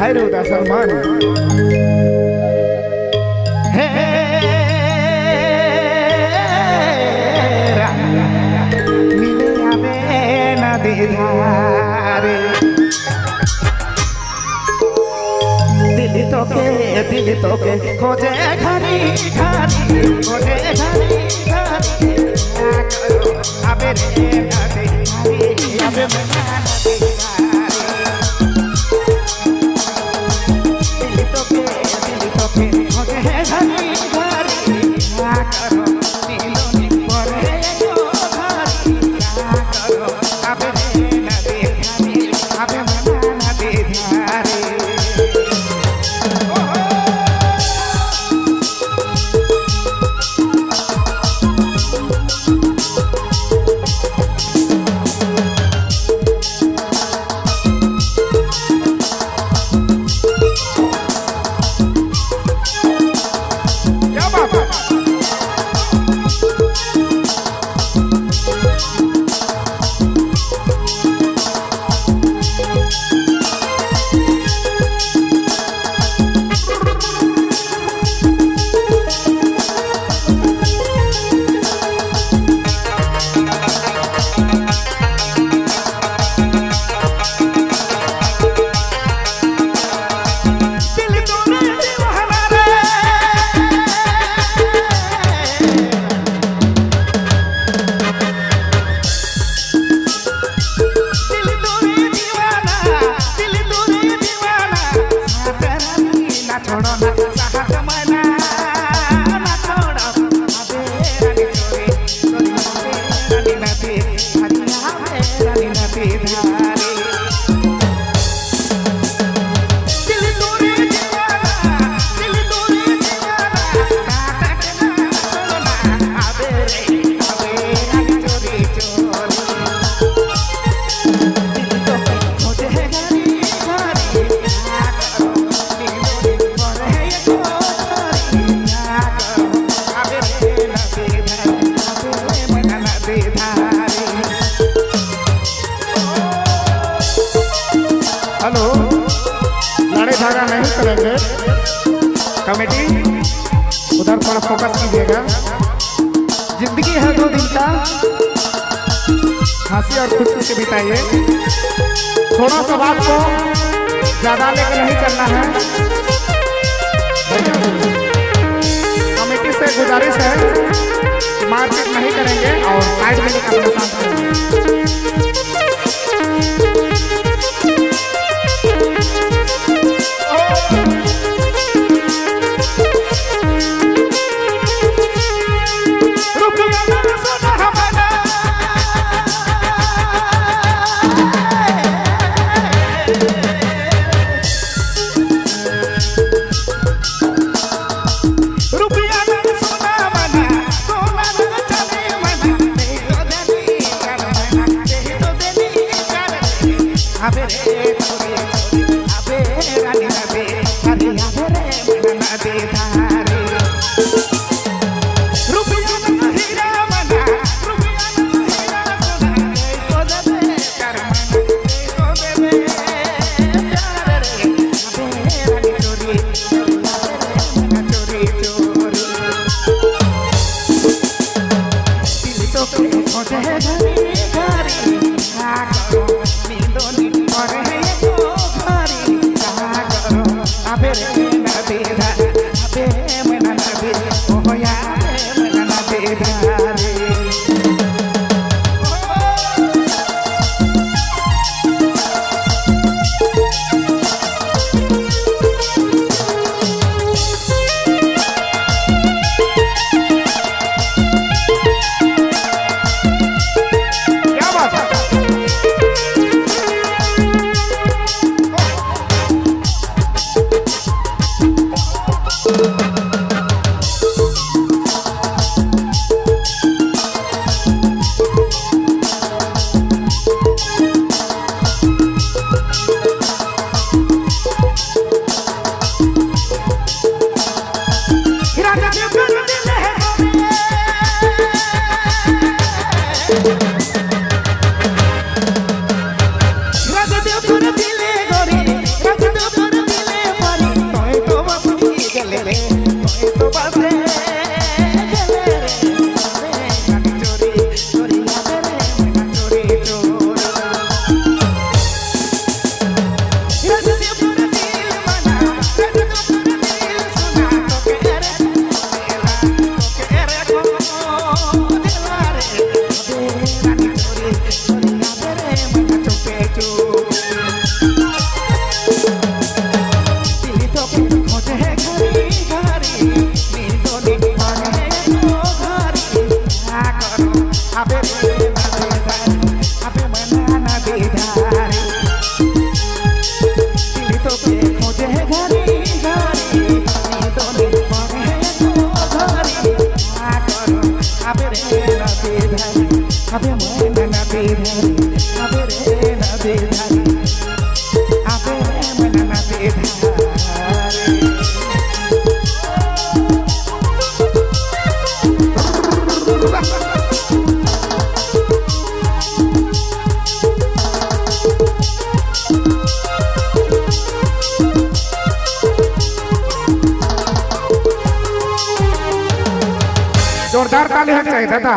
हायरू दा सलमान हे मिले आवे ना दीदारे दिल तो के खोजे घरी घरी खोजे घरी घरी आबे रे नदी आबे मना नदी दिल तो के खोजे घरी घरी क्या करो नीलो नी परे जो घरी क्या करो आबे रे नदी आबे मना नदी धारे हेलो लड़ाई धागा नहीं करेंगे कमेटी उधर थोड़ा फोकस कीजिएगा। जिंदगी है 2 दिन का हंसी और खुशी से बिताइए। थोड़ा सा बात को ज्यादा लेकर नहीं चलना है। कमेटी से गुजारिश है मारपीट नहीं करेंगे और साइड में निकालना चाहते खोजे घरी घरी नीलोनी परे घरी क्या करो अबे रे नदी धारी अबे मन नदी धारी अबे रे नदी धारी अबे मन नदी धारी जोरदार ताली होनी चाहिए दादा।